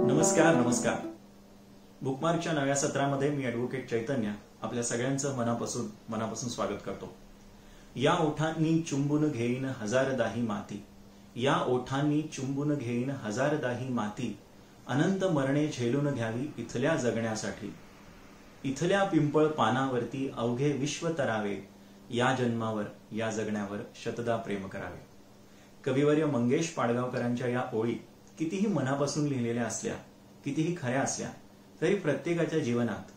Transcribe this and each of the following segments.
नमस्कार नमस्कार. बुकमार्कच्या नव्या सत्रामध्ये मी ॲडव्होकेट चैतन्य आपल्या सगळ्यांचं मनापासून स्वागत करतो. या ओठांनी चुंबून घेईन हजारदाही माती, या ओठांनी चुंबून घेईन हजारदाही माती, अनंत मरणे झेलून घ्यावी इथल्या जगण्यासाठी. इथल्या पिंपळ पानावरती अवघे विश्व तरावे, या जन्मावर या जगण्यावर शतदा प्रेम करावे. कविवर्य मंगेश पाडगावकरांच्या या ओळी कितीही मनापासून लिहिलेल्या असल्या, कितीही खऱ्या असल्या, तरी प्रत्येकाच्या जीवनात,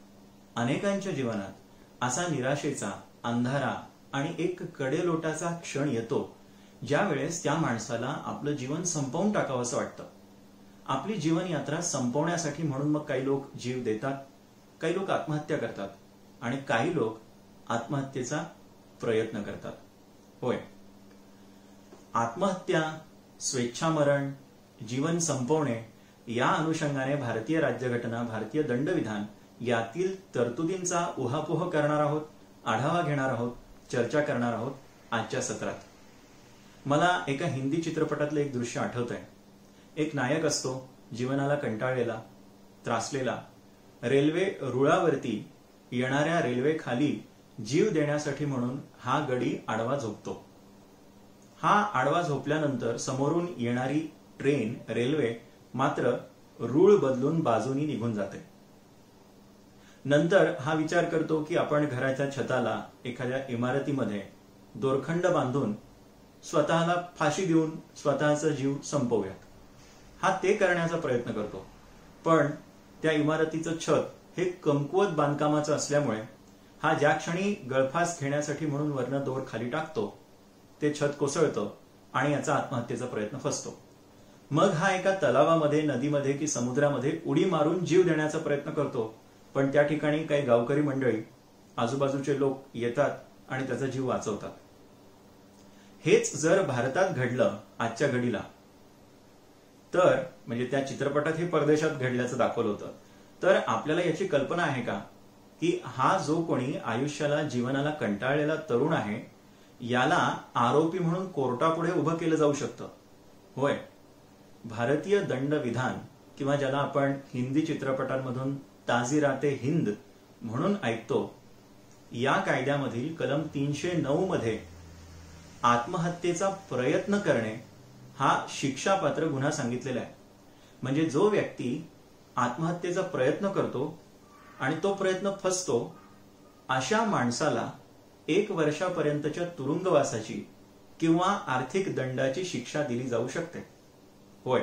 अनेकांच्या जीवनात असा निराशेचा, अंधारा आणि एक कडेलोटाचा क्षण येतो, ज्या वेळेस त्या माणसाला आपलं जीवन संपवून टाकावं असं वाटतं. आपली जीवन यात्रा संपवण्यासाठी म्हणून मग काही लोक जीव देतात, काही लोक आत्महत्या करतात आणि काही लोक आत्महत्येचा प्रयत्न करतात. होय, आत्महत्या, स्वेच्छामरण, जीवन संपवणे या अनुषंगाने भारतीय राज्यघटना, भारतीय दंडविधान यातील तरतुदींचा उहापोह करणार आहोत, आढावा घेणार आहोत, चर्चा करणार आहोत आजच्या सत्रात. मला एका हिंदी चित्रपटातलं एक दृश्य आठवतंय. एक नायक असतो, जीवनाला कंटाळलेला, त्रासलेला, रेल्वे रुळावरती येणाऱ्या रेल्वे खाली जीव देण्यासाठी म्हणून हा गडी आडवा झोपतो. हा आडवा झोपल्यानंतर समोरून येणारी ट्रेन, रेल्वे मात्र रूळ बदलून बाजूनी निघून जाते. नंतर हा विचार करतो की आपण घराच्या छताला, एखाद्या इमारतीमध्ये दोरखंड बांधून स्वतःला फाशी देऊन स्वतःचा जीव संपवूयात. हा ते करण्याचा प्रयत्न करतो, पण त्या इमारतीचं छत हे कमकुवत बांधकामाचं असल्यामुळे हा ज्या क्षणी गळफास घेण्यासाठी म्हणून वरनं दोर खाली टाकतो, ते छत कोसळतं आणि याचा आत्महत्येचा प्रयत्न फसतो. मग हा एका तलावामध्ये, नदीमध्ये की समुद्रामध्ये उडी मारून जीव देण्याचा प्रयत्न करतो, पण त्या ठिकाणी काही गावकरी मंडळी, आजूबाजूचे लोक येतात आणि त्याचा जीव वाचवतात. हेच जर भारतात घडलं आजच्या घडीला तर, म्हणजे त्या चित्रपटात हे परदेशात घडल्याचं दाखवलं होतं, तर आपल्याला याची कल्पना आहे का की हा जो कोणी आयुष्याला, जीवनाला कंटाळलेला तरुण आहे, याला आरोपी म्हणून कोर्टापुढे उभं केलं जाऊ शकतं. होय, भारतीय दंडविधान किंवा ज्याला आपण हिंदी चित्रपटांमधून ताजीराते हिंद म्हणून ऐकतो, या कायद्यामधील कलम 309 मध्ये आत्महत्येचा प्रयत्न करणे हा शिक्षापात्र गुन्हा सांगितलेला आहे. म्हणजे जो व्यक्ती आत्महत्येचा प्रयत्न करतो आणि तो प्रयत्न फसतो, अशा माणसाला 1 वर्षापर्यंतच्या तुरुंगवासाची किंवा आर्थिक दंडाची शिक्षा दिली जाऊ शकते. होय,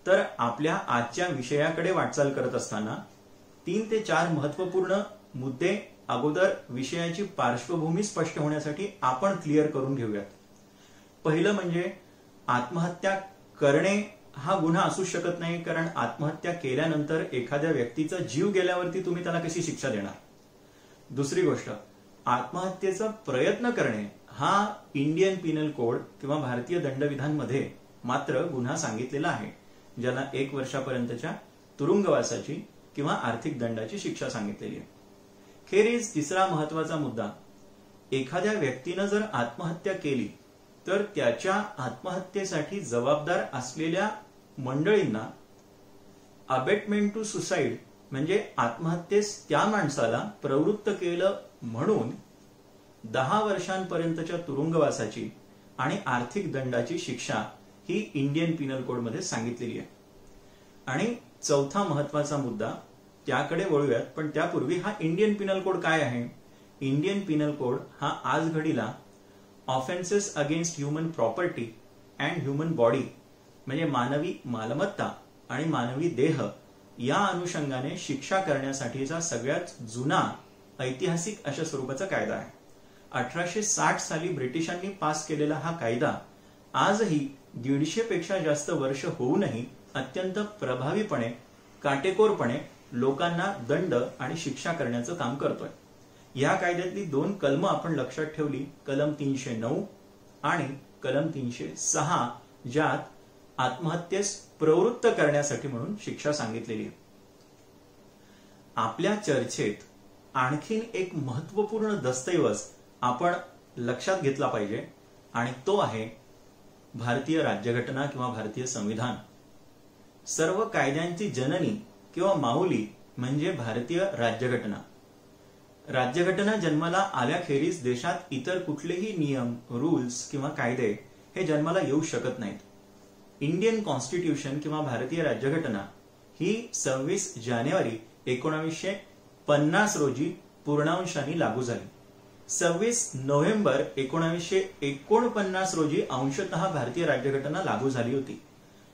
तर आपल्या आजच्या विषयाकडे वाटचाल करत असताना 3 ते 4 महत्वपूर्ण मुद्दे अगोदर विषयाची पार्श्वभूमी स्पष्ट होण्यासाठी आपण क्लिअर करून घेऊयात. पहिलं म्हणजे आत्महत्या करणे हा गुन्हा असू शकत नाही, कारण आत्महत्या केल्यानंतर एखाद्या व्यक्तीचा जीव गेल्यावरती तुम्ही त्याला कशी शिक्षा देणार. दुसरी गोष्ट, आत्महत्येचा प्रयत्न करणे हा इंडियन पिनल कोड किंवा भारतीय दंडविधानमध्ये मात्र गुन्हा सांगितलेला आहे, ज्याला 1 वर्षापर्यंतच्या तुरुंगवासाची किंवा आर्थिक दंडाची शिक्षा सांगितलेली आहे. खेरीज तिसरा महत्वाचा मुद्दा, एखाद्या व्यक्तीनं जर आत्महत्या केली तर त्याच्या आत्महत्येसाठी जबाबदार असलेल्या मंडळींना अबेटमेंट टू सुसाईड, म्हणजे आत्महत्येस त्या माणसाला प्रवृत्त केलं म्हणून 10 वर्षांपर्यंतच्या तुरुंगवासाची आणि आर्थिक दंडाची शिक्षा ही इंडियन पिनल कोडमध्ये सांगितलेली आहे. आणि चौथा महत्वाचा मुद्दा, त्याकडे वळूयात, पण त्यापूर्वी हा इंडियन पिनल कोड काय आहे. इंडियन पिनल कोड हा आज घडीला offences against human property and human body, म्हणजे मानवी मालमत्ता आणि मानवी देह या अनुषंगाने शिक्षा करण्यासाठीचा सगळ्यात जुना, ऐतिहासिक अशा स्वरूपाचा कायदा आहे. 1860 साली ब्रिटिशांनी पास केलेला हा कायदा आजही 150 पेक्षा जास्त वर्ष होऊनही अत्यंत प्रभावीपणे, काटेकोरपणे लोकांना दंड आणि शिक्षा करण्याचं काम करतोय. या कायद्यातली 2 कलमं आपण लक्षात ठेवली, कलम 309 आणि कलम 306, ज्यात आत्महत्येस प्रवृत्त करण्यासाठी म्हणून शिक्षा सांगितलेली आहे. आपल्या चर्चेत आणखीन एक महत्वपूर्ण दस्तऐवज आपण लक्षात घेतला पाहिजे आणि तो आहे भारतीय राज्यघटना किंवा भारतीय संविधान. सर्व कायद्यांची जननी किंवा माऊली म्हणजे भारतीय राज्यघटना. राज्यघटना जन्माला आल्याखेरीज देशात इतर कुठलेही नियम, रूल्स किंवा कायदे हे जन्माला येऊ शकत नाहीत. इंडियन कॉन्स्टिट्यूशन किंवा भारतीय राज्यघटना ही 26 जानेवारी 1950 रोजी पूर्णांशाने लागू झाली. 26 नोव्हेंबर 1949 रोजी अंशतः भारतीय राज्यघटना लागू झाली होती.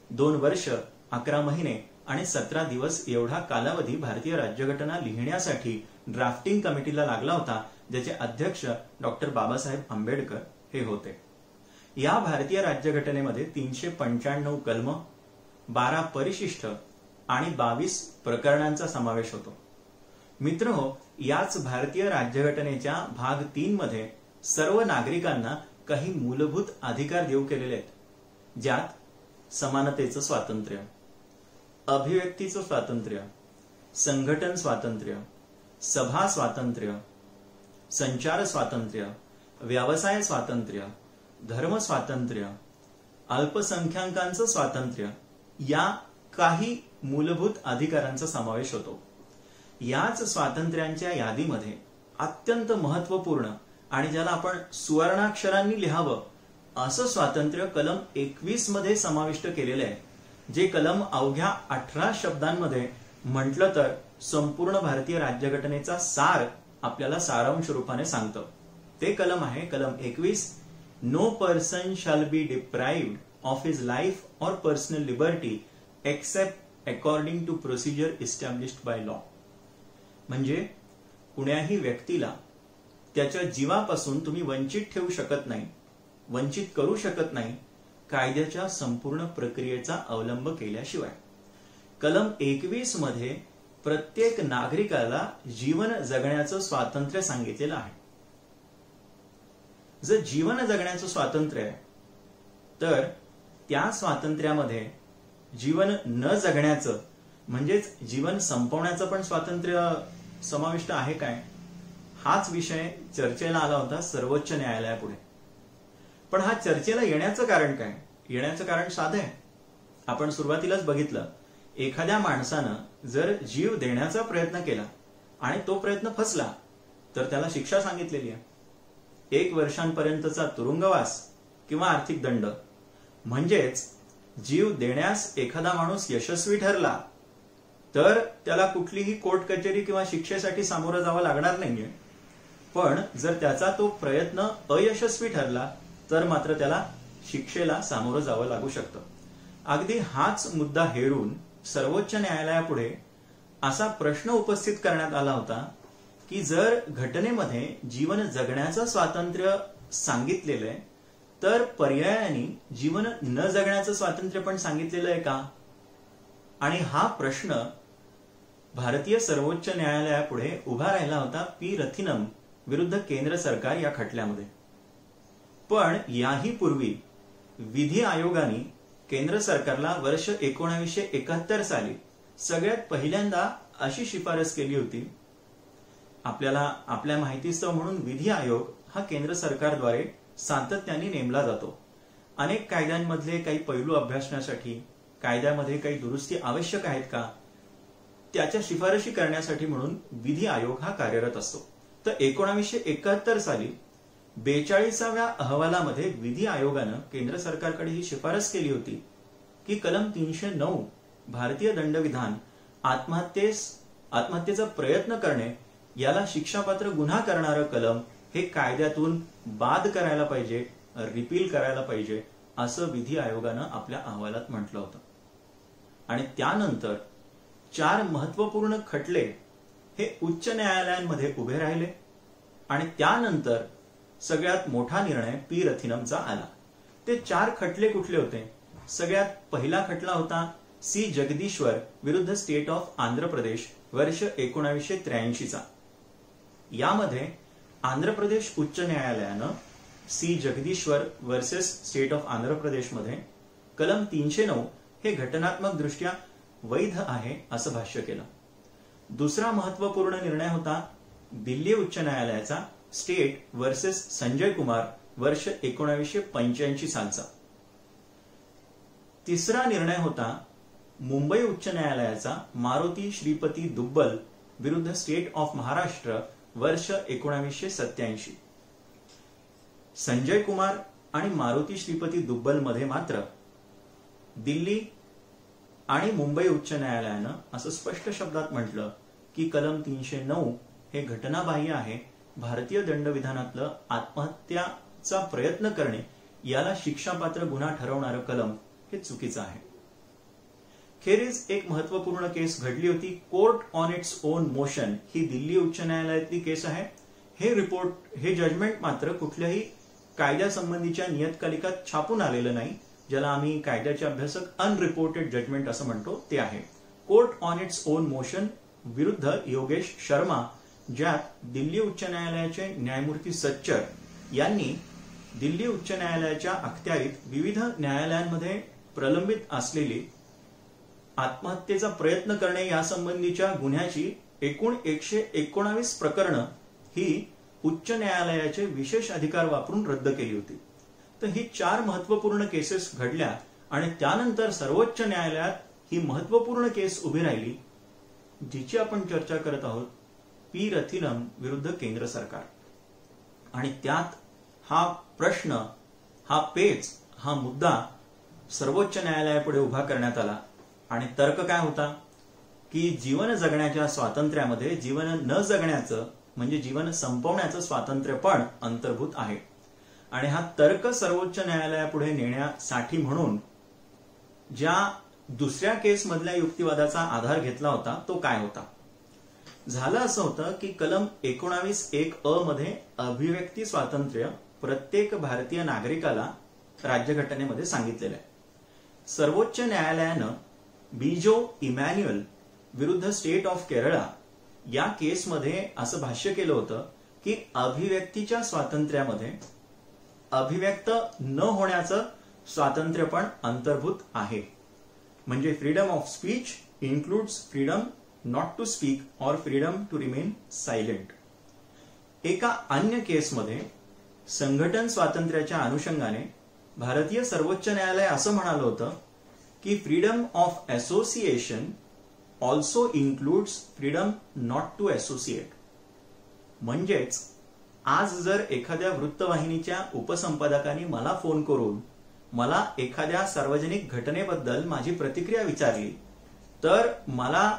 2 वर्ष 11 महिने आणि 17 दिवस एवढा कालावधी भारतीय राज्यघटना लिहिण्यासाठी ड्राफ्टिंग कमिटीला लागला होता, ज्याचे अध्यक्ष डॉक्टर बाबासाहेब आंबेडकर हे होते. या भारतीय राज्यघटनेमध्ये 395 कलम, 12 परिशिष्ट आणि 22 प्रकरणांचा समावेश होतो. मित्रहो, याच भारतीय राज्यघटनेच्या भाग 3 मध्ये सर्व नागरिकांना काही मूलभूत अधिकार देऊ केलेले आहेत, ज्यात समानतेचं स्वातंत्र्य, अभिव्यक्तीचं स्वातंत्र्य, संघटन स्वातंत्र्य, सभा स्वातंत्र्य, संचार स्वातंत्र्य, व्यवसाय स्वातंत्र्य, धर्म स्वातंत्र्य, अल्पसंख्याकांचं स्वातंत्र्य या काही मूलभूत अधिकारांचा समावेश होतो. याच स्वातंत्र्यांच्या यादीमध्ये अत्यंत महत्वपूर्ण आणि ज्याला आपण सुवर्णाक्षरांनी लिहावं असं स्वातंत्र्य कलम 21 मध्ये समाविष्ट केलेले आहे, जे कलम अवघ्या 18 शब्दांमध्ये म्हटलं तर संपूर्ण भारतीय राज्यघटनेचा सार आपल्याला सारांश रूपाने सांगतं. ते कलम आहे कलम 21. No person shall be deprived of his life or personal liberty except according to procedure established by law. म्हणजे कुण्याही व्यक्तीला त्याच्या जीवापासून तुम्ही वंचित ठेवू शकत नाही, वंचित करू शकत नाही, कायद्याच्या संपूर्ण प्रक्रियेचा अवलंब केल्याशिवाय. कलम 21 मध्ये प्रत्येक नागरिकाला जीवन जगण्याचं स्वातंत्र्य सांगितलेलं आहे. जर जीवन जगण्याचं स्वातंत्र्य आहे तर त्या स्वातंत्र्यामध्ये जीवन न जगण्याचं म्हणजेच जीवन संपवण्याचं पण स्वातंत्र्य समाविष्ट आहे काय, हाच विषय चर्चेला आला होता सर्वोच्च न्यायालयापुढे. पण हा चर्चेला येण्याचं कारण काय? येण्याचं कारण साधं आहे. आपण सुरुवातीलाच बघितलं, एखाद्या माणसानं जर जीव देण्याचा प्रयत्न केला आणि तो प्रयत्न फसला तर त्याला शिक्षा सांगितलेली आहे. 1 वर्षांपर्यंतचा तुरुंगवास किंवा आर्थिक दंड. म्हणजेच जीव देण्यास एखादा माणूस यशस्वी ठरला तर त्याला कुठलीही कोर्ट कचेरी किंवा शिक्षेसाठी सामोरं जावं लागणार नाहीये. पण जर त्याचा तो प्रयत्न अयशस्वी ठरला तर मात्र त्याला शिक्षेला सामोरं जावं लागू शकतं. अगदी हाच मुद्दा हेरून सर्वोच्च न्यायालयापुढे असा प्रश्न उपस्थित करण्यात आला होता की जर घटनेमध्ये जीवन जगण्याचं स्वातंत्र्य सांगितलेलं आहे तर पर्यायाने जीवन न जगण्याचं स्वातंत्र्य पण सांगितलेलं आहे का? आणि हा प्रश्न भारतीय सर्वोच्च न्यायालयापुढे उभा राहिला होता पी रथिनम विरुद्ध केंद्र सरकार या खटल्यामध्ये. पण याही पूर्वी विधी आयोगाने केंद्र सरकारला वर्ष 1971 साली सगळ्यात पहिल्यांदा अशी शिफारस केली होती. आपल्या माहितीस्तव म्हणून विधी आयोग हा केंद्र सरकारद्वारे सातत्याने नेमला जातो. अनेक कायद्यांमधले काही पैलू अभ्यासण्यासाठी, कायद्यामध्ये काही दुरुस्ती आवश्यक आहेत का, त्याच्या शिफारशी करण्यासाठी म्हणून विधी आयोग हा कार्यरत असतो. तर 1971 साली 42व्या अहवालामध्ये विधी आयोगानं केंद्र सरकारकडे ही शिफारस केली होती की कलम 309 भारतीय दंडविधान आत्महत्येचा प्रयत्न करणे याला शिक्षापात्र गुन्हा करणारं कलम हे कायद्यातून बाद करायला पाहिजे, रिपील करायला पाहिजे, असं विधी आयोगानं आपल्या अहवालात म्हटलं होतं. आणि त्यानंतर 4 महत्वपूर्ण खटले हे उच्च न्यायालयांमध्ये उभे राहिले आणि त्यानंतर सगळ्यात मोठा निर्णय पी रथिनमचा आला. ते 4 खटले कुठले होते? सगळ्यात पहिला खटला होता सी जगदीश्वर विरुद्ध स्टेट ऑफ आंध्र प्रदेश वर्ष 1983 चा. यामध्ये आंध्र प्रदेश उच्च न्यायालयानं C Jagdishwar versus state of Andhra Pradesh मध्ये कलम 309 हे घटनात्मक दृष्ट्या वैध आहे असं भाष्य केलं. दुसरा महत्वपूर्ण निर्णय होता दिल्ली उच्च न्यायालयाचा स्टेट वर्सेस संजय कुमार वर्ष 1985 सालचा. तिसरा निर्णय होता मुंबई उच्च न्यायालयाचा मारुती श्रीपती दुब्बल विरुद्ध स्टेट ऑफ महाराष्ट्र वर्ष 1987. संजय कुमार आणि मारुती श्रीपती दुब्बल मध्ये मात्र दिल्ली आणि मुंबई उच्च न्यायालयानं असं स्पष्ट शब्दात म्हटलं की कलम 309 हे घटनाबाह्य आहे. भारतीय दंडविधानातलं आत्महत्याचा प्रयत्न करणे याला शिक्षापात्र गुन्हा ठरवणारं कलम हे चुकीचं आहे. खेरीज एक महत्वपूर्ण केस घडली होती. Court on its own motion ही दिल्ली उच्च न्यायालयातली केस आहे. हे जजमेंट मात्र कुठल्याही कायद्यासंबंधीच्या नियतकालिकात छापून आलेलं नाही, ज्याला आम्ही कायद्याचे अभ्यासक अनरिपोर्टेड जजमेंट असं म्हणतो ते आहे. Court on its own motion विरुद्ध योगेश शर्मा, ज्यात दिल्ली उच्च न्यायालयाचे न्यायमूर्ती सच्चर यांनी दिल्ली उच्च न्यायालयाच्या अखत्यारीत विविध न्यायालयांमध्ये प्रलंबित असलेली आत्महत्येचा प्रयत्न करणे यासंबंधीच्या गुन्ह्याची एकूण 119 प्रकरणं ही उच्च न्यायालयाचे विशेष अधिकार वापरून रद्द केली होती. तर ही 4 महत्वपूर्ण केसेस घडल्या आणि त्यानंतर सर्वोच्च न्यायालयात ही महत्वपूर्ण केस उभी राहिली, जिची आपण चर्चा करत आहोत, पी रथिलम विरुद्ध केंद्र सरकार. आणि त्यात हा प्रश्न, हा पेच, हा मुद्दा सर्वोच्च न्यायालयापुढे उभा करण्यात आला. आणि तर्क काय होता की जीवन जगण्याच्या स्वातंत्र्यामध्ये जीवन न जगण्याचं म्हणजे जीवन संपवण्याचं स्वातंत्र्य पण अंतर्भूत आहे. आणि हा तर्क सर्वोच्च न्यायालयापुढे नेण्यासाठी म्हणून ज्या दुसऱ्या केसमधल्या युक्तिवादाचा आधार घेतला होता तो काय होता. झालं असं होतं की कलम 19(1)(अ) मध्ये अभिव्यक्ती स्वातंत्र्य प्रत्येक भारतीय नागरिकाला राज्यघटनेमध्ये सांगितलेलं आहे. सर्वोच्च न्यायालयानं बीजो इमॅन्युअल विरुद्ध स्टेट ऑफ केरळा या केसमध्ये असं भाष्य केलं होतं की अभिव्यक्तीच्या स्वातंत्र्यामध्ये अभिव्यक्त न होण्याचं स्वातंत्र्य पण अंतर्भूत आहे. म्हणजे freedom of speech includes freedom not to speak or freedom to remain silent. एका अन्य केसमध्ये संघटन स्वातंत्र्याच्या अनुषंगाने भारतीय सर्वोच्च न्यायालय असं म्हणालं होतं की freedom of association also includes freedom not to associate. म्हणजेच आज जर एखाद्या वृत्तवाहिनीच्या उपसंपादकांनी मला फोन करून मला एखाद्या सार्वजनिक घटनेबद्दल माझी प्रतिक्रिया विचारली तर मला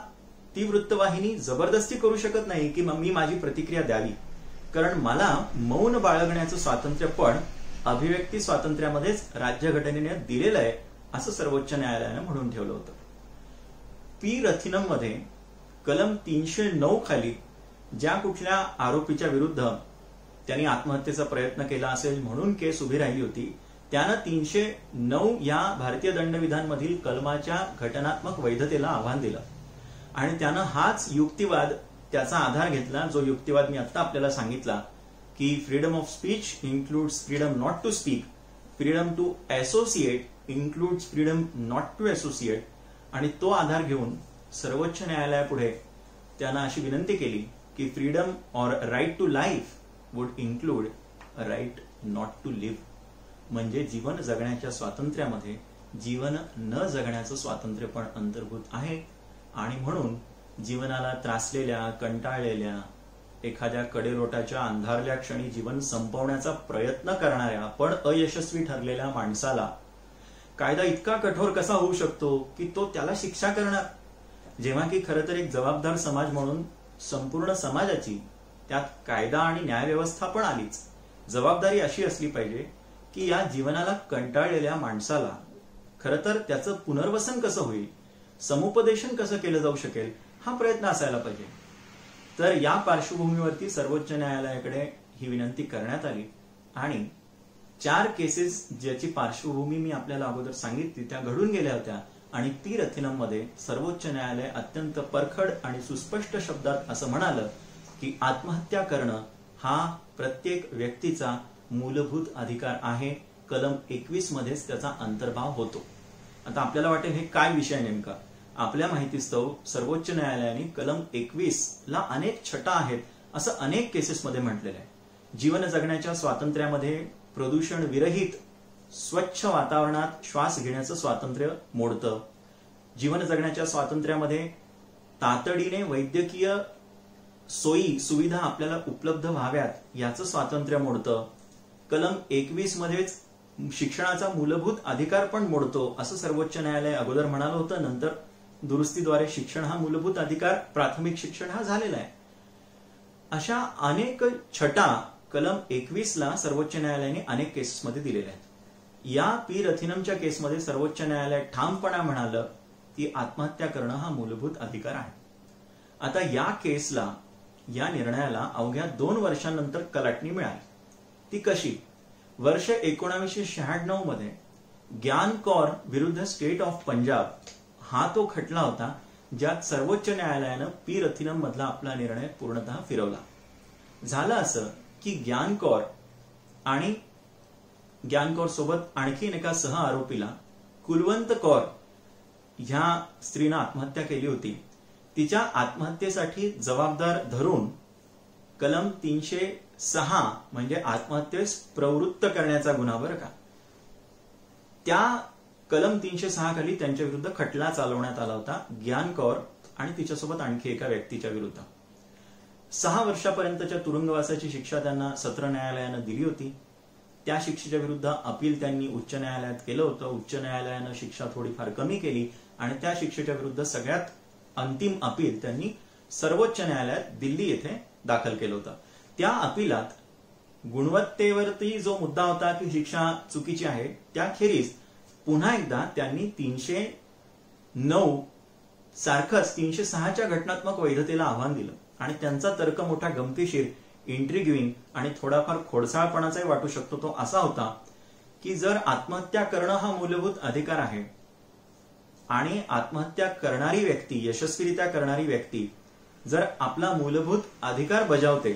ती वृत्तवाहिनी जबरदस्ती करू शकत नाही की मी माझी प्रतिक्रिया द्यावी, कारण मला मौन बाळगण्याचं स्वातंत्र्य पण अभिव्यक्ती स्वातंत्र्यामध्येच राज्यघटनेने दिलेलं आहे असं सर्वोच्च न्यायालयानं म्हणून ठेवलं होतं. पी रथिनम मध्ये कलम 309 खाली ज्या कुठल्या आरोपीच्या विरुद्ध त्यांनी आत्महत्येचा प्रयत्न केला असेल म्हणून केस उभी राहिली होती, त्यानं 309 या भारतीय दंडविधानमधील कलमाच्या घटनात्मक वैधतेला आव्हान दिलं आणि त्यानं हाच युक्तिवाद त्याचा आधार घेतला, जो युक्तिवाद मी आता आपल्याला सांगितला की freedom of speech includes freedom not to speak, freedom to associate includes freedom not to associate. आणि तो आधार घेऊन सर्वोच्च न्यायालयापुढे त्यानं अशी विनंती केली की freedom or right to life would include right not to live. म्हणजे जीवन जगण्याच्या स्वातंत्र्यामध्ये जीवन न जगण्याचं स्वातंत्र्य पण अंतर्भूत आहे. आणि म्हणून जीवनाला त्रासलेल्या, कंटाळलेल्या, एखाद्या कडेलोटाच्या अंधारल्या क्षणी जीवन संपवण्याचा प्रयत्न करणाऱ्या पण अयशस्वी ठरलेल्या माणसाला कायदा इतका कठोर कसा होऊ शकतो की तो त्याला शिक्षा करणार, जेव्हा की खरं तर एक जबाबदार समाज म्हणून संपूर्ण समाजाची, त्यात कायदा आणि न्यायव्यवस्था पण आलीच, जबाबदारी अशी असली पाहिजे की या जीवनाला कंटाळलेल्या माणसाला खरं तर त्याचं पुनर्वसन कसं होईल, समुपदेशन कसं केलं जाऊ शकेल, हा प्रयत्न असायला पाहिजे. तर या पार्श्वभूमीवरती सर्वोच्च न्यायालयाकडे ही विनंती करण्यात आली आणि 4 केसेस ज्याची पार्श्वभूमी मी आपल्याला अगोदर सांगितली त्या घडून गेल्या होत्या. आणि पी रथिनम मध्ये सर्वोच्च न्यायालय अत्यंत परखड आणि सुस्पष्ट शब्दात असं म्हणालं की आत्महत्या करणं हा प्रत्येक व्यक्तीचा मूलभूत अधिकार आहे. कलम 21 मध्येच त्याचा अंतर्भाव होतो. आता आपल्याला वाटेल हे काय विषय नेमका. आपल्या माहितीस्तव सर्वोच्च न्यायालयाने कलम 21 ला अनेक छटा आहेत असं अनेक केसेसमध्ये म्हटलेलं आहे. जीवन जगण्याच्या स्वातंत्र्यामध्ये प्रदूषण विरहित स्वच्छ वातावरणात श्वास घेण्याचं स्वातंत्र्य मोडतं. जीवन जगण्याच्या स्वातंत्र्यामध्ये तातडीने वैद्यकीय सोयी सुविधा आपल्याला उपलब्ध व्हाव्यात याचं स्वातंत्र्य मोडतं. कलम 21 मध्येच शिक्षणाचा मूलभूत अधिकार पण मोडतो असं सर्वोच्च न्यायालय अगोदर म्हणालं होतं. नंतर दुरुस्तीद्वारे शिक्षण हा मूलभूत अधिकार, प्राथमिक शिक्षण हा झालेला आहे. अशा अनेक छटा कलम 21ला सर्वोच्च न्यायालयाने अनेक केसेसमध्ये दिलेल्या आहेत. या पी रथिनमच्या केसमध्ये सर्वोच्च न्यायालय ठामपणा म्हणालं की आत्महत्या करणं हा मूलभूत अधिकार आहे. आता या केसला, या निर्णयाला अवघ्या 2 वर्षांनंतर कलाटणी मिळाली. ती कशी? वर्ष 1996 मध्ये ग्यान कौर विरुद्ध स्टेट ऑफ पंजाब हा तो खटला होता ज्यात सर्वोच्च न्यायालयानं पी रथिनम मधला आपला निर्णय पूर्णतः फिरवला. झालं असं की ग्यान कौर आणि ग्यान कौर सोबत आणखीन एका सह आरोपीला कुलवंत कौर ह्या स्त्रीनं आत्महत्या केली होती. तिच्या आत्महत्येसाठी जबाबदार धरून कलम 306 म्हणजे आत्महत्येस प्रवृत्त करण्याचा गुन्हा, बरं का, त्या कलम 306 खाली त्यांच्या विरुद्ध खटला चालवण्यात आला होता ग्यान कौर आणि तिच्यासोबत आणखी एका व्यक्तीच्या विरुद्ध. 6 वर्षापर्यंतच्या तुरुंगवासाची शिक्षा त्यांना सत्र न्यायालयानं दिली होती. त्या शिक्षेच्या विरुद्ध अपील त्यांनी उच्च न्यायालयात केलं होतं. उच्च न्यायालयानं शिक्षा थोडीफार कमी केली आणि त्या शिक्षेच्या विरुद्ध सगळ्यात अंतिम अपील त्यांनी सर्वोच्च न्यायालयात दिल्ली येथे दाखल केलं होतं. त्या अपिलात गुणवत्तेवरती जो मुद्दा होता की शिक्षा चुकीची आहे, त्याखेरीज पुन्हा एकदा त्यांनी 309 सारखंच 306च्या घटनात्मक वैधतेला आव्हान दिलं आणि त्यांचा तर्क मोठा गमतीशीर, इंट्रिग्युइंग आणि थोडाफार खोडसाळपणाचाही वाटू शकतो. तो असा होता की जर आत्महत्या करणं हा मूलभूत अधिकार आहे आणि आत्महत्या करणारी व्यक्ती, यशस्वीरित्या करणारी व्यक्ती जर आपला मूलभूत अधिकार बजावते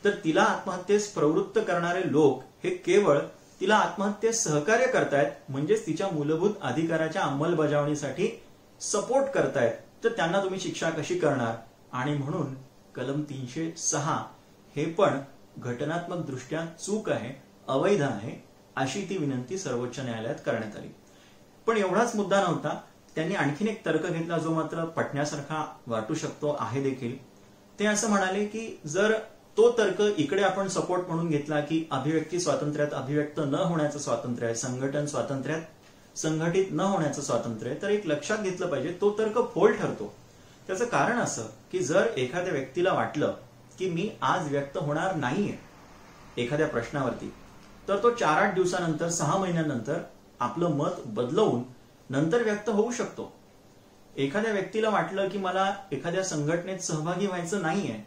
तर तिला आत्महत्येस प्रवृत्त करणारे लोक हे केवळ तिला आत्महत्येस सहकार्य करतायत, म्हणजेच तिच्या मूलभूत अधिकाराच्या अंमलबजावणीसाठी सपोर्ट करतायत, तर त्यांना तुम्ही शिक्षा कशी करणार? आणि म्हणून कलम 306 हे पण घटनात्मक दृष्ट्या चूक आहे, अवैध आहे, अशी ती विनंती सर्वोच्च न्यायालयात करण्यात आली. पण एवढाच मुद्दा नव्हता. त्यांनी आणखीन एक तर्क घेतला जो मात्र पटण्यासारखा वाटू शकतो आहे देखील. ते असं म्हणाले की जर तो तर्क इकडे आपण सपोर्ट म्हणून घेतला की अभिव्यक्ती स्वातंत्र्यात अभिव्यक्त न होण्याचं स्वातंत्र्य आहे, संघटन स्वातंत्र्यात संघटित न होण्याचं स्वातंत्र्य आहे, तर एक लक्षात घेतलं पाहिजे तो तर्क फोल ठरतो. त्याचं कारण असं की जर एखाद्या व्यक्तीला वाटलं की मी आज व्यक्त होणार नाहीये एखाद्या प्रश्नावरती, तर तो 4-8 दिवसानंतर, 6 महिन्यानंतर आपलं मत बदलवून नंतर व्यक्त होऊ शकतो. एखाद्या व्यक्तीला वाटलं की मला एखाद्या संघटनेत सहभागी व्हायचं नाहीये,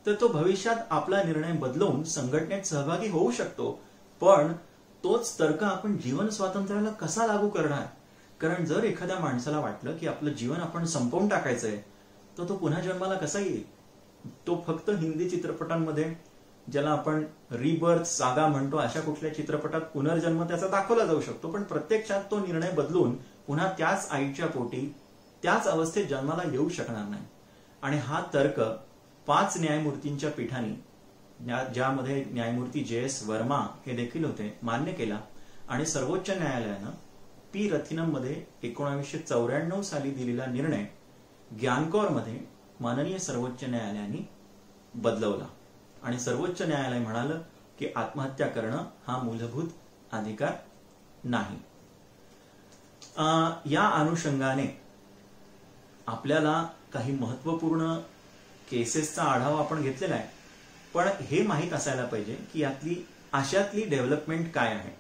तर तो भविष्यात आपला निर्णय बदलवून संघटनेत सहभागी होऊ शकतो. पण तोच तर्क आपण जीवन स्वातंत्र्याला कसा लागू करणार? कारण जर एखाद्या माणसाला वाटलं की आपलं जीवन आपण संपवून टाकायचंय, तर तो पुन्हा जन्माला कसा येईल? तो फक्त हिंदी चित्रपटांमध्ये, ज्याला आपण रिबर्थ, सागा म्हणतो, अशा कुठल्या चित्रपटात पुनर्जन्म त्याचा दाखवला जाऊ शकतो. पण प्रत्यक्षात तो निर्णय बदलून पुन्हा त्याच आईच्या पोटी त्याच अवस्थेत जन्माला येऊ शकणार नाही. आणि हा तर्क 5 न्यायमूर्तींच्या पीठाने, ज्यामध्ये न्यायमूर्ती JS वर्मा हे देखील होते, मान्य केला. आणि सर्वोच्च न्यायालयानं पी रथिनम मध्ये 1994 साली दिलेला निर्णय ग्यानकौर मध्ये माननीय सर्वोच्च न्यायालयाने बदलवला आणि सर्वोच्च न्यायालय म्हणालं की आत्महत्या करणं हा मूलभूत अधिकार नाही. या अनुषंगाने आपल्याला काही महत्वपूर्ण केसेसचा आढावा आपण घेतलेला आहे. पण हे माहीत असायला पाहिजे की अशातली डेव्हलपमेंट काय आहे.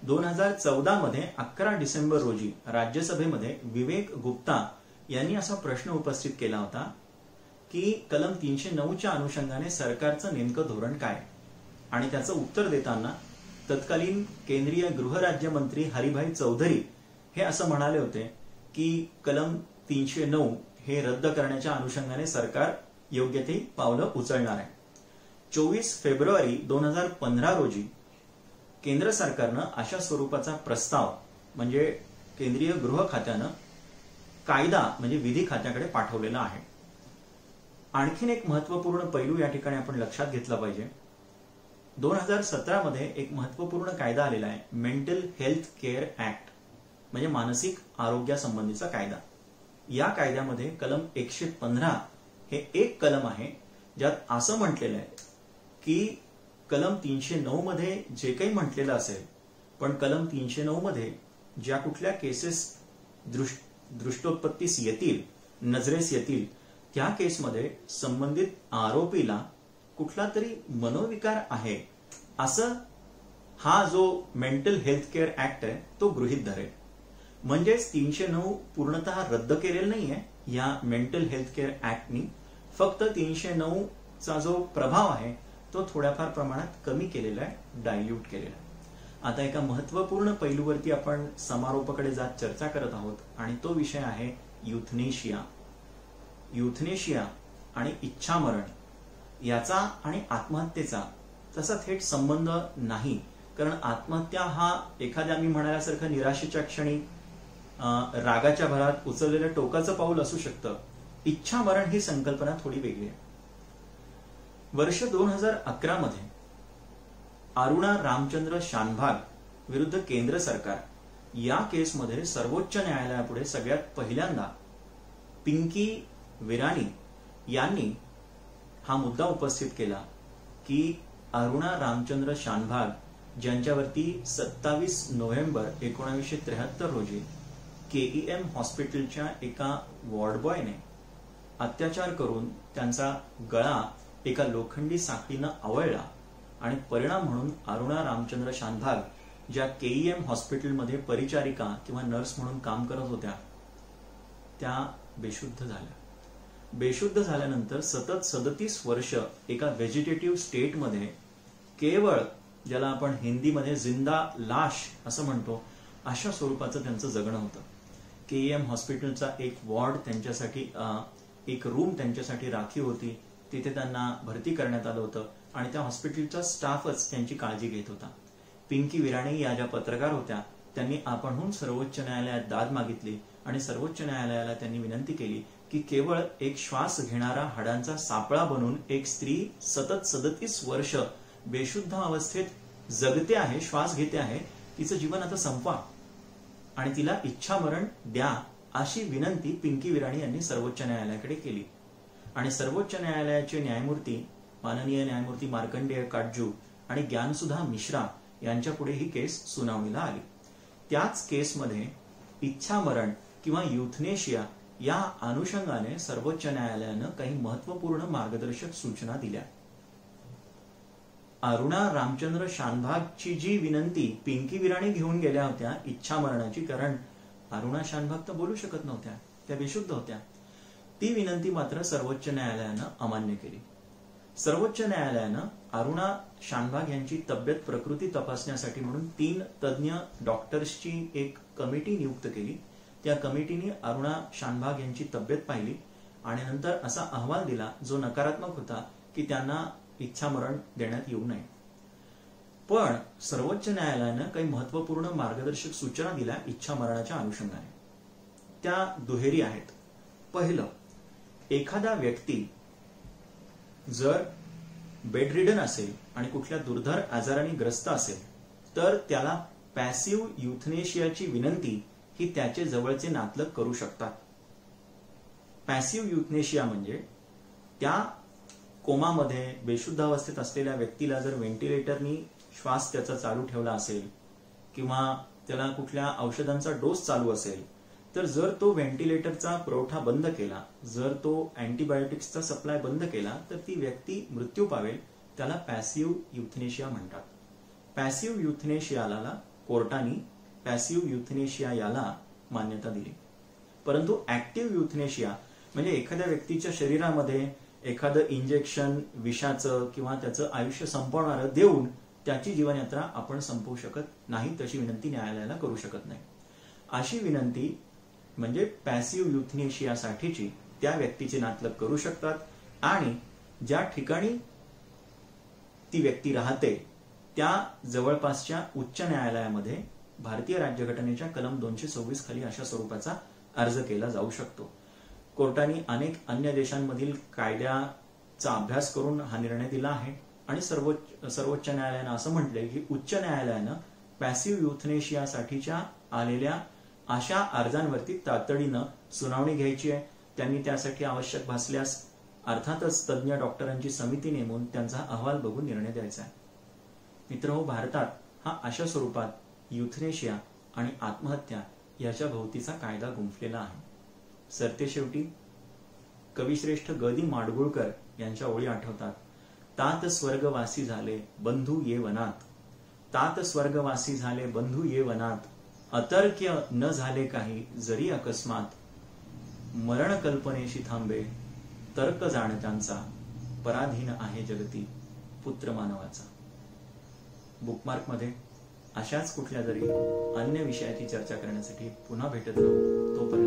2014 मध्ये 11 डिसेंबर रोजी राज्यसभेमध्ये विवेक गुप्ता यांनी असा प्रश्न उपस्थित केला होता की कलम 309च्या अनुषंगाने सरकारचं नेमकं धोरण काय? आणि त्याचं उत्तर देताना तत्कालीन केंद्रीय गृहराज्यमंत्री हरिभाई चौधरी हे असं म्हणाले होते की कलम 309 हे रद्द करण्याच्या अनुषंगाने सरकार योग्य ती पावलं उचलणार आहे. 24 फेब्रुवारी 2015 रोजी केंद्र सरकारनं अशा स्वरूपाचा प्रस्ताव म्हणजे केंद्रीय गृह खात्यानं कायदा म्हणजे विधी खात्याकडे पाठवलेला आहे. आणखीन एक महत्वपूर्ण पैलू या ठिकाणी आपण लक्षात घेतला पाहिजे 2017 मध्ये एक महत्वपूर्ण कायदा आलेला आहे, मेंटल हेल्थ केअर ऍक्ट, म्हणजे मानसिक आरोग्यासंबंधीचा कायदा. या कायद्यामध्ये कलम 115 हे एक कलम आहे ज्यात असं म्हटलेलं आहे की कलम 309 मध्ये जे काही म्हटलेलं असेल, पण कलम 309 मध्ये ज्या कुठल्या केसेस दृष्टोत्पत्तीस येतील, नजरेस येतील, त्या केसमध्ये संबंधित आरोपीला कुठला तरी मनोविकार आहे असं हा जो मेंटल हेल्थ केअर ऍक्ट आहे तो गृहीत धरेल. म्हणजेच 309 पूर्णतः रद्द केलेलं नाहीये या मेंटल हेल्थ केअर ऍक्टनी, फक्त 309 चा जो प्रभाव आहे तो थोड्याफार प्रमाणात कमी केलेला आहे, डायल्यूट केलेला आहे. आता एका महत्वपूर्ण पैलूवरती आपण समारोपाकडे जात चर्चा करत आहोत आणि तो विषय आहे युथनेशिया. युथनेशिया आणि इच्छामरण याचा आणि आत्महत्येचा तसा थेट संबंध नाही, कारण आत्महत्या हा एखाद्या मी म्हणाल्यासारखं निराशेच्या क्षणी रागाच्या भरात उचललेलं टोकाचं पाऊल असू शकतं. इच्छामरण ही संकल्पना थोडी वेगळी आहे. वर्ष 2011 मध्ये अरुणा रामचंद्र शानभाग विरुद्ध केंद्र सरकार या केसमध्ये सर्वोच्च न्यायालयापुढे सगळ्यात पहिल्यांदा पिंकी विराणी यांनी हा मुद्दा उपस्थित केला की अरुणा रामचंद्र शानभाग, ज्यांच्यावरती 27 नोव्हेंबर 1973 रोजी KEM हॉस्पिटलच्या एका वॉर्डबॉयने अत्याचार करून त्यांचा गळा एका लोखंडी साखळीनं आवळला आणि परिणाम म्हणून अरुणा रामचंद्र शानभाग, ज्या KEM हॉस्पिटलमध्ये परिचारिका किंवा नर्स म्हणून काम करत होत्या, त्या बेशुद्ध झाल्या. बेशुद्ध झाल्यानंतर सतत 37 वर्ष एका व्हेजिटेटिव्ह स्टेटमध्ये, केवळ ज्याला आपण हिंदीमध्ये जिंदा लाश असं म्हणतो, अशा स्वरूपाचं त्यांचं जगणं होतं. KEM हॉस्पिटलचा एक वॉर्ड त्यांच्यासाठी, एक रूम त्यांच्यासाठी राखीव होती, तिथे त्यांना भरती करण्यात आलं होतं आणि त्या हॉस्पिटलचा स्टाफच त्यांची काळजी घेत होता. पिंकी विराणी या ज्या पत्रकार होत्या, त्यांनी आपणहून सर्वोच्च न्यायालयात दाद मागितली आणि सर्वोच्च न्यायालयाला त्यांनी विनंती केली की केवळ एक श्वास घेणारा हाडांचा सापळा बनून एक स्त्री सतत 37 वर्ष बेशुद्ध अवस्थेत जगते आहे, श्वास घेते आहे, तिचं जीवन आता संपवा आणि तिला इच्छामरण द्या, अशी विनंती पिंकी विराणी यांनी सर्वोच्च न्यायालयाकडे केली. आणि सर्वोच्च न्यायालयाचे न्यायमूर्ती माननीय न्यायमूर्ती मार्कंडेय काटजू आणि ज्ञानसुधा मिश्रा यांच्या पुढे ही केस सुनावणीला आली. त्याच केसमध्ये इच्छामरण किंवा युथनेशिया या अनुषंगाने सर्वोच्च न्यायालयानं काही महत्वपूर्ण मार्गदर्शक सूचना दिल्या. अरुणा रामचंद्र शानभागची जी विनंती पिंकी विराणी घेऊन गेल्या होत्या इच्छामरणाची, कारण अरुणा शानभाग तर बोलू शकत नव्हत्या, त्या बेशुद्ध होत्या, ती विनंती मात्र सर्वोच्च न्यायालयानं अमान्य केली. सर्वोच्च न्यायालयानं अरुणा शानभाग यांची तब्येत प्रकृती तपासण्यासाठी म्हणून 3 तज्ञ डॉक्टर्सची एक कमिटी नियुक्त केली. त्या कमिटीने अरुणा शानभाग यांची तब्येत पाहिली आणि नंतर असा अहवाल दिला जो नकारात्मक होता की त्यांना इच्छामरण देण्यात येऊ नये. पण सर्वोच्च न्यायालयानं काही महत्वपूर्ण मार्गदर्शक सूचना दिल्या इच्छामरणाच्या अनुषंगाने. त्या दुहेरी आहेत. पहिलं, एखादा व्यक्ती जर बेडरिडन असेल आणि कुठल्या दुर्धर आजाराने ग्रस्त असेल तर त्याला पॅसिव्ह युथनेशियाची विनंती ही त्याचे जवळचे नातलग करू शकतात. पॅसिव्ह युथनेशिया म्हणजे त्या कोमामध्ये बेशुद्ध अवस्थेत असलेल्या व्यक्तीला जर व्हेंटिलेटरनी श्वास त्याचा चालू ठेवला असेल किंवा त्याला कुठल्या औषधांचा डोस चालू असेल, तर जर तो व्हेंटिलेटरचा पुरवठा बंद केला, जर तो अँटीबायोटिक्सचा सप्लाय बंद केला, तर ती व्यक्ती मृत्यू पावेल. त्याला पॅसिव्ह युथनेशिया म्हणतात. पॅसिव्ह युथनेशियाला कोर्टाने पॅसिव्ह युथनेशिया याला मान्यता दिली. परंतु ऍक्टिव्ह युथनेशिया म्हणजे एखाद्या व्यक्तीच्या शरीरामध्ये एखादं इंजेक्शन विषाचं किंवा त्याचं आयुष्य संपवणारं देऊन त्याची जीवनयात्रा आपण संपवू शकत नाही, तशी विनंती न्यायालयाला करू शकत नाही. अशी विनंती म्हणजे पॅसिव्ह युथनेशियासाठीची त्या व्यक्तीचे नातलग करू शकतात आणि ज्या ठिकाणी ती व्यक्ती राहते त्या जवळपासच्या उच्च न्यायालयामध्ये भारतीय राज्यघटनेच्या कलम 226 खाली अशा स्वरूपाचा अर्ज केला जाऊ शकतो. कोर्टाने अनेक अन्य देशांमधील कायद्याचा अभ्यास करून हा निर्णय दिला आहे आणि सर्वोच्च न्यायालयानं असं म्हटलंय की उच्च न्यायालयानं पॅसिव्ह युथनेशियासाठीच्या आलेल्या अशा अर्जांवरती तातडीनं सुनावणी घ्यायची आहे. त्यांनी त्यासाठी आवश्यक भासल्यास अर्थातच तज्ज्ञ डॉक्टरांची समिती नेमून त्यांचा अहवाल बघून निर्णय द्यायचा आहे. मित्रहो, भारतात हा अशा स्वरूपात युथनेशिया आणि आत्महत्या याच्या भोवतीचा कायदा गुंफलेला आहे. सरतेशेवटी कविश्रेष्ठ ग. दि. माडगुळकर यांच्या ओळी आठवतात. तात स्वर्गवासी झाले बंधू ये वनात, तात स्वर्गवासी झाले बंधू ये वनात, अतर्क्य न झाले काही जरी अकस्मात, मरण कल्पनेशी थांबे तर्क जाणत्यांचा, पराधीन आहे जगती पुत्र मानवाचा. बुकमार्क मध्ये अशाच कुठल्या तरी अन्य विषयाची चर्चा करण्यासाठी पुन्हा भेटत राहू. तोपर्यंत